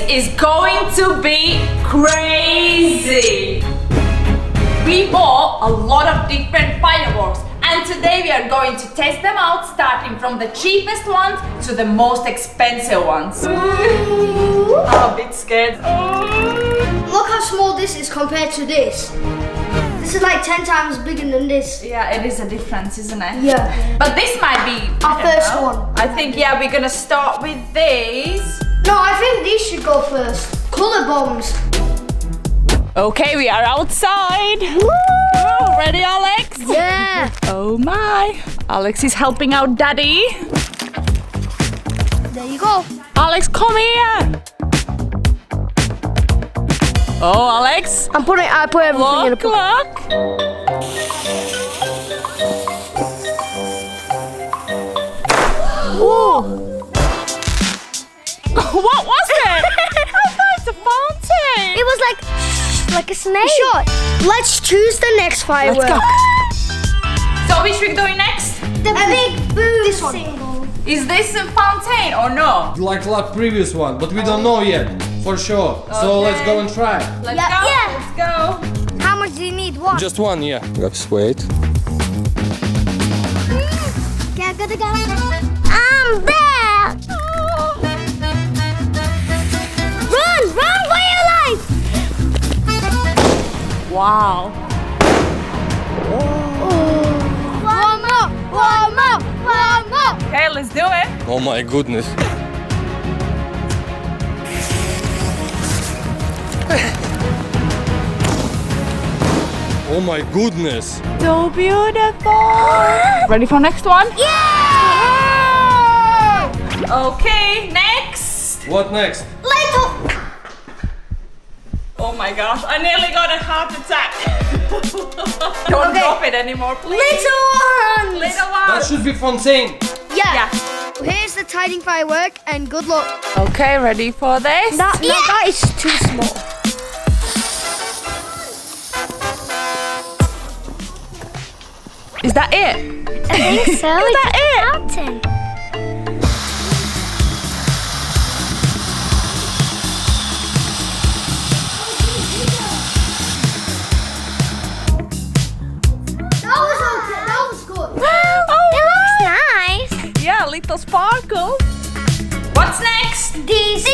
is going to be crazy. We bought a lot of different fireworks and today we are going to test them out, starting from the cheapest ones to the most expensive ones. I'm a bit scared. Look how small this is compared to this. This is like 10 times bigger than this. Yeah, it is a difference, isn't it? Yeah. But this might be Our first one. I think, yeah, we're gonna start with these. No, I think these should go first. Colour bombs. Okay, we are outside. Woo! Ready, Alex? Yeah. Oh my. Alex is helping out Daddy. There you go. Alex, come here. Oh, Alex. I put everything in a Look, look. Whoa. What was it? I thought it's a fountain. It was like a snake. Sure. Let's choose the next firework. Let's go. So which we're doing next? The big boom symbol. Is this a fountain or no? Like previous one, but we don't know yet, for sure. So let's go and try. Let's Yeah, go. yeah. Let's go. How much do you need? One. Just one, yeah. Let's wait. I'm back. Run for your life. Wow. One more. Okay, let's do it. Oh my goodness. Oh my goodness. So beautiful. Ready for next one? Yeah. Okay, next. What next? Little. Oh my gosh, I nearly got a heart attack. Don't drop it anymore, please. Little one. Little one. That should be fontaine. Yeah. Yeah. Here's the tiding firework and good luck. Okay, ready for this? That is too small. Is that it? I think so. Is that it? Mountain. That was good. Oh, It looks nice. yeah, little sparkle. What's next? These.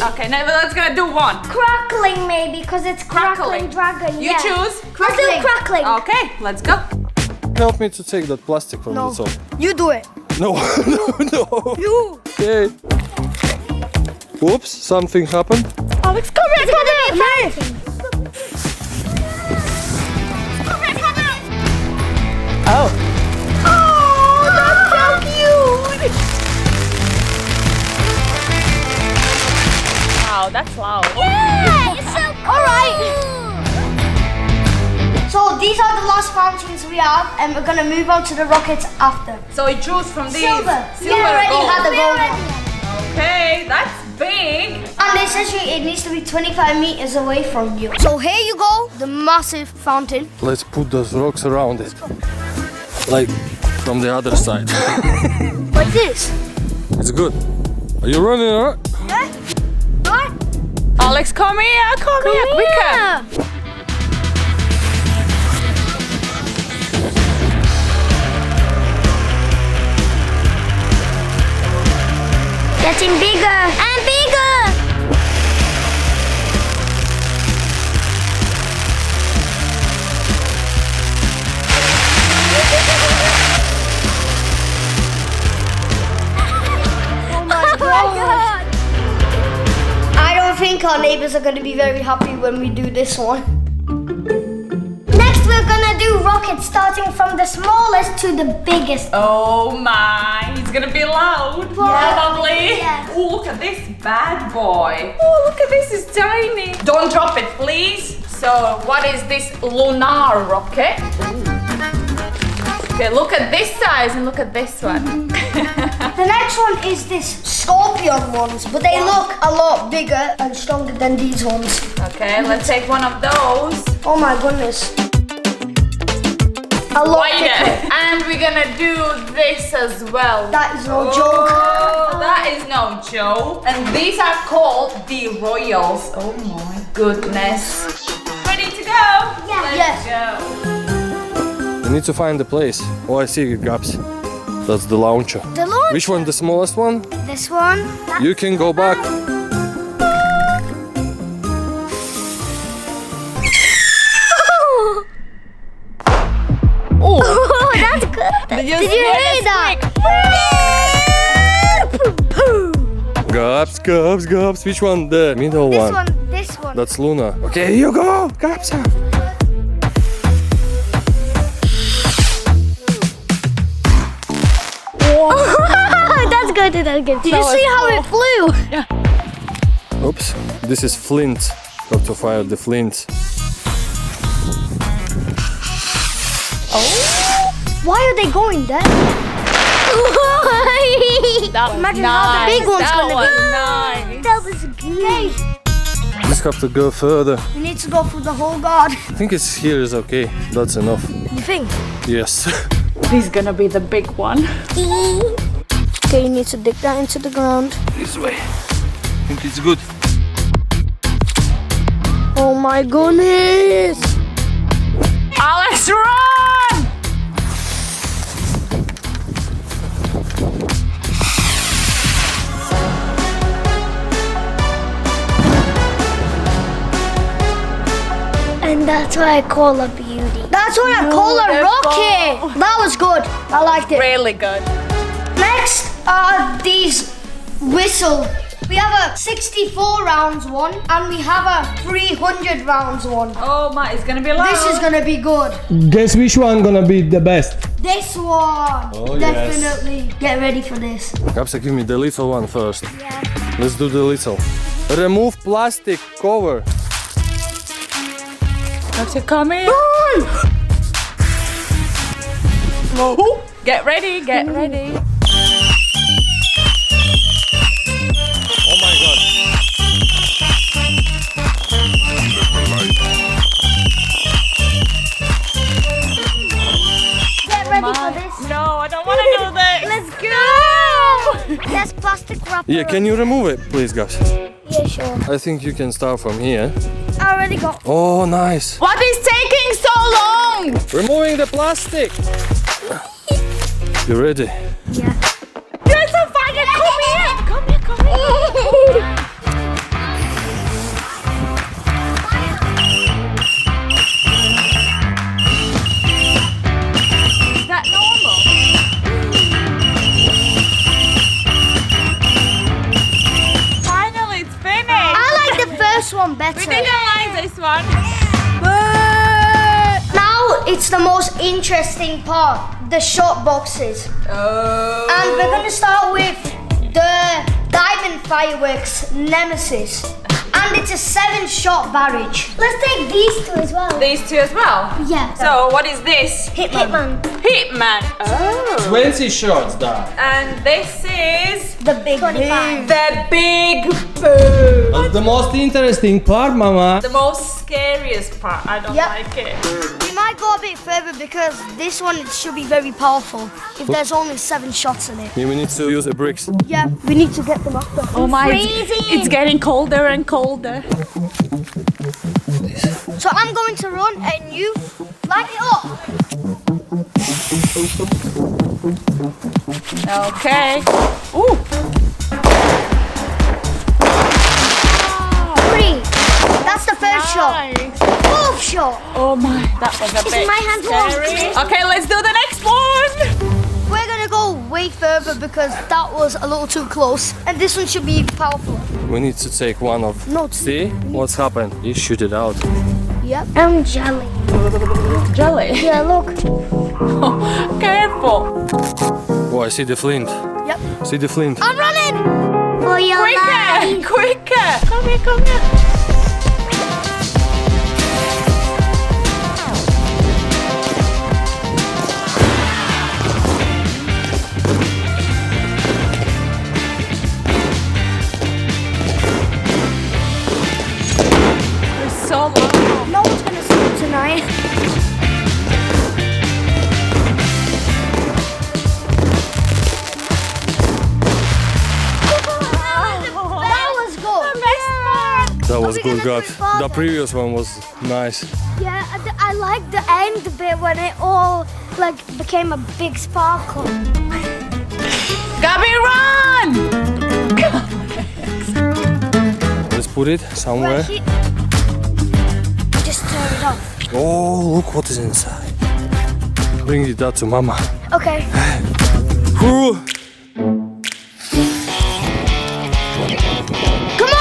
Okay, now let's gonna do one. Crackling maybe, because it's crackling dragon. You choose. Let's do crackling. Okay, let's go. Help me to take that plastic from No. the top. You do it. No, no. You. Okay. Oops, something happened. Alex, come here, come here. Oh. Oh, that's so cute. Wow, that's loud. Yeah, it's so cool. All right. So these are the last fountains we have, and we're gonna move on to the rockets after. So you choose from these. Silver. Silver, We already gold. had the gold one. Okay, that's big. And it says it needs to be 25 meters away from you. So here you go, the massive fountain. Let's put those rocks around it. Like from the other side. Like this. It's good. Are you running alright? Yeah. Right. Alex, come here, quicker. Getting bigger and bigger. Oh my God. I don't think our neighbors are going to be very happy when we do this one. Next we're going to do rockets starting from the smallest to the biggest. Oh my, it's gonna be loud. Probably. Yeah. Oh, look at this bad boy. Oh, look at this, it's tiny. Don't drop it, please. So, what is this lunar rocket? Okay, look at this size and look at this one. The next one is this scorpion ones, but they look a lot bigger and stronger than these ones. Okay, let's take one of those. Oh my goodness. A lot wider. thicker. And we're gonna do this as well. That is no joke. Oh, that is no joke. And these are called the Royals. Oh my goodness. Ready to go? Yeah. Let's Yes. go. We need to find the place. Oh, I see it, Gabs. That's the launcher. The launcher. Which one? The smallest one? This one. You can go back. Oh, that's good. Did you hear that? Gabs, Gabs, Gabs. Which one? The middle This one. one. This one. That's Luna. Okay, here you go, Gabs. That's good. That's good. Did you see how it flew? Oops. This is flint. Got to fire the flint. Why are they going there? Imagine how the big one's gonna be. Nice. That was good. Just have to go further. We need to go through the whole guard. I think it's here is okay. That's enough. You think? Yes. This is gonna be the big one. Okay, you need to dig that into the ground. This way. I think it's good. Oh my goodness! Alex, run! And that's what I call a beauty. That's what I call a rocket. Beautiful. That was good. I liked it. Really good. Next are these whistle. We have a 64 rounds one and we have a 300 rounds one. Oh my, it's gonna be loud. This is gonna be good. Guess which one gonna be the best? This one. Oh, yes. Definitely. Get ready for this. Gabs, give me the little one first. Yeah. Let's do the little. Remove plastic cover. Doctor, come in. Oh, get ready, get ready. Oh my god. Get ready for this. No, I don't want to do this. Let's go. There's plastic wrapper. Yeah, can you remove it, please, Gabs? Yeah, sure. I think you can start from here. I already got. Oh, nice. What is taking so long? Removing the plastic. You ready? Yeah. You're so fire. Come here. Come here, come here. Is that normal? Finally, it's finished. I like the first one better. We didn't like this one. Now it's the most interesting part, the shot boxes. Oh. And we're gonna start with the Diamond Fireworks Nemesis. And it's a 7-shot barrage. Let's take these two as well. These two as well? Yeah. So, what is this? Hitman. Hitman. Oh. 20 shots, da. And this is The big 25. the big boo. That's the most interesting part, mama. The most scariest part. I don't Yep. like it. We might go a bit further because this one should be very powerful if there's only 7 shots in it. Yeah, we need to use the bricks. Yeah, we need to get them after. Oh my! Freezing. It's getting colder and colder. So I'm going to run and you light it up. Okay. Ooh. 3. That's the first shot. Nice. 4th shot. Oh my! That was a It's bit in my hand. scary. Okay, let's do the next one. We're gonna go way further because that was a little too close. And this one should be powerful. We need to take one of. No. See what's happened? You shoot it out. Yep. I'm jelly. Jelly. Yeah, look. Careful. Oh, I see the flint. Yep. See the flint. I'm running. For your Quicker! Quicker! Come here, come here. It's so long. No one's gonna sleep tonight. That was we good, gonna God. do it farther? The previous one was nice. Yeah, I like the end bit when it all like became a big sparkle. Gabby, run! Let's put it somewhere. Just turn it off. Oh, look what is inside. Bring that to Mama. Okay. Whew. Come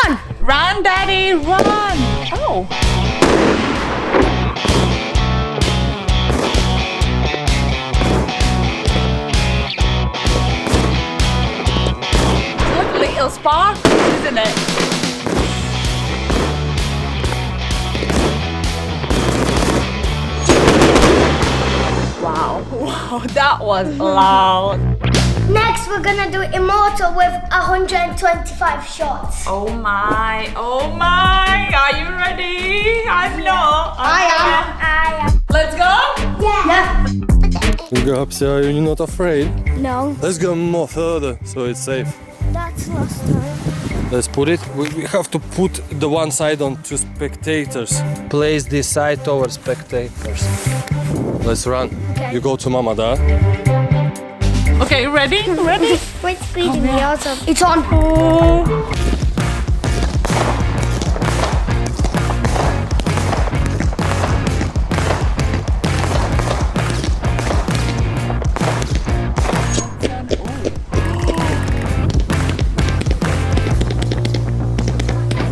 on! Run, Daddy, run! Oh. Look, little sparkles, isn't it? Wow, wow, that was loud. Next, we're gonna do Immortal with 125 shots. Oh my, are you ready? I'm not. I am. Let's go? Yeah. Gabs, are you not afraid? No, Let's go more further so it's safe. that's last time. Let's put it. We have to put the one side on to spectators. Place this side towards spectators. Let's run. Okay. You go to Mama, Dad. Okay, ready? Ready? Wait, speeding me out of. It's on.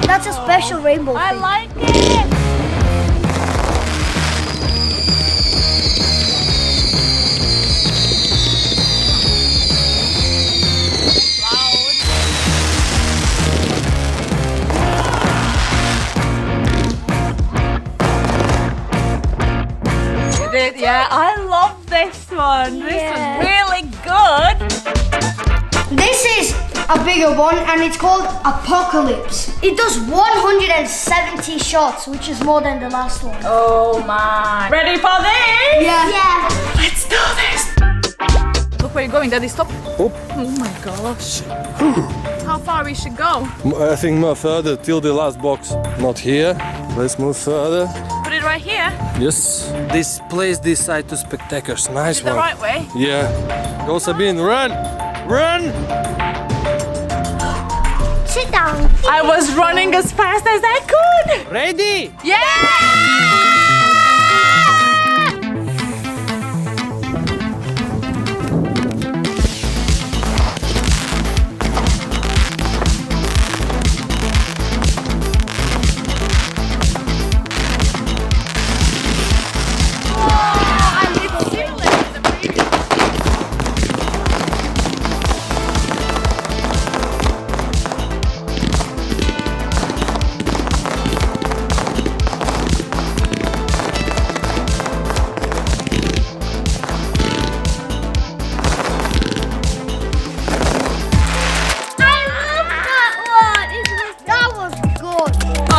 That's a special rainbow. I thing. like it. Yeah, I love this one. This Yeah. is really good. This is a bigger one and it's called Apocalypse. It does 170 shots, which is more than the last one. Oh my. Ready for this? Yeah. Let's do this. Look where you're going, Daddy. Stop. Oh. Oh my gosh. How far we should go? I think more further till the last box. Not here. Let's move further. Put it right here. Yes. This place this side to spectators. Nice The one. right way. Yeah. Go Sabine, run! Run! Sit down. I was running as fast as I could. Ready? Yeah!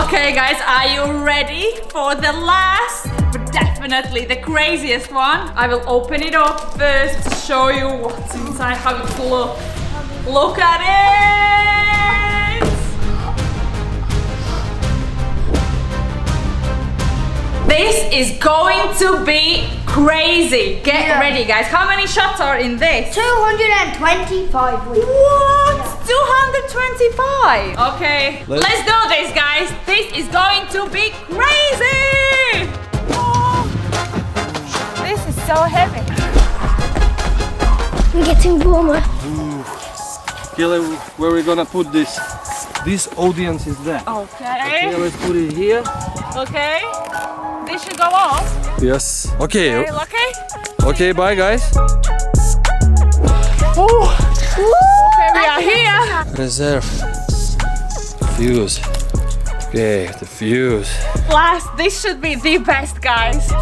Okay guys, are you ready for the last, but definitely the craziest one? I will open it up first to show you what's inside, how it looks. Look at it! This is going to be crazy. Get ready guys. How many shots are in this? 225. What? 225? Okay, let's do this, guys. This is going to be crazy! Oh, this is so heavy. I'm getting warmer. Killer, where we gonna put this? This audience is there. Okay. Okay, let's put it here. Okay. This should go off. Yes. Okay. Okay, okay? Okay, bye guys. Oh. Okay, we are here. Reserve. Fuse. Okay, the fuse. Last, this should be the best, guys.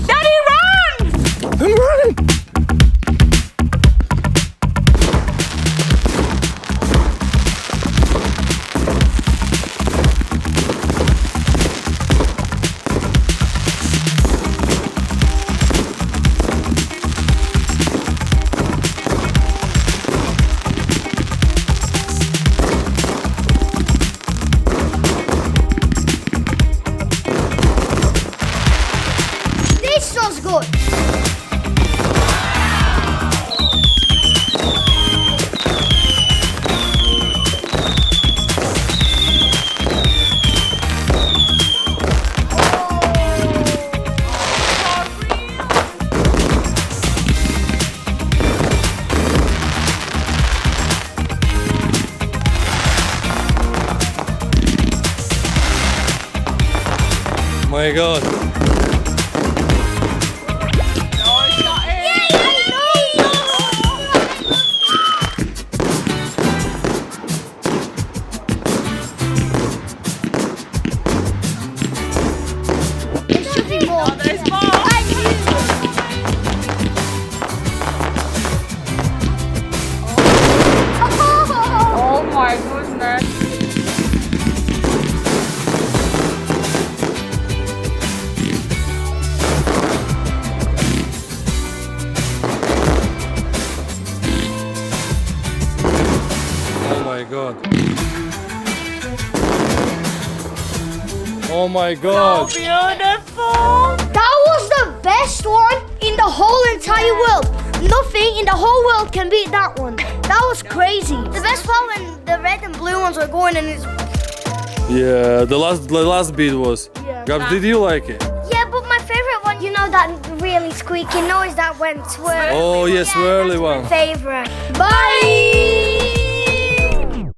Daddy, run! I'm running! This smells good. My God. There should be more. There's more. I knew. Oh my goodness. Oh my God. Oh my God. Beautiful. That was the best one in the whole entire world. Nothing in the whole world can beat that one. That was crazy. The best part when the red and blue ones were going and it's... Yeah, the last beat was. Yeah. Gabs, did you like it? Yeah, but my favorite one, you know that really squeaky noise that went swirl. Oh, yes, swirly that's one. my favorite. Bye!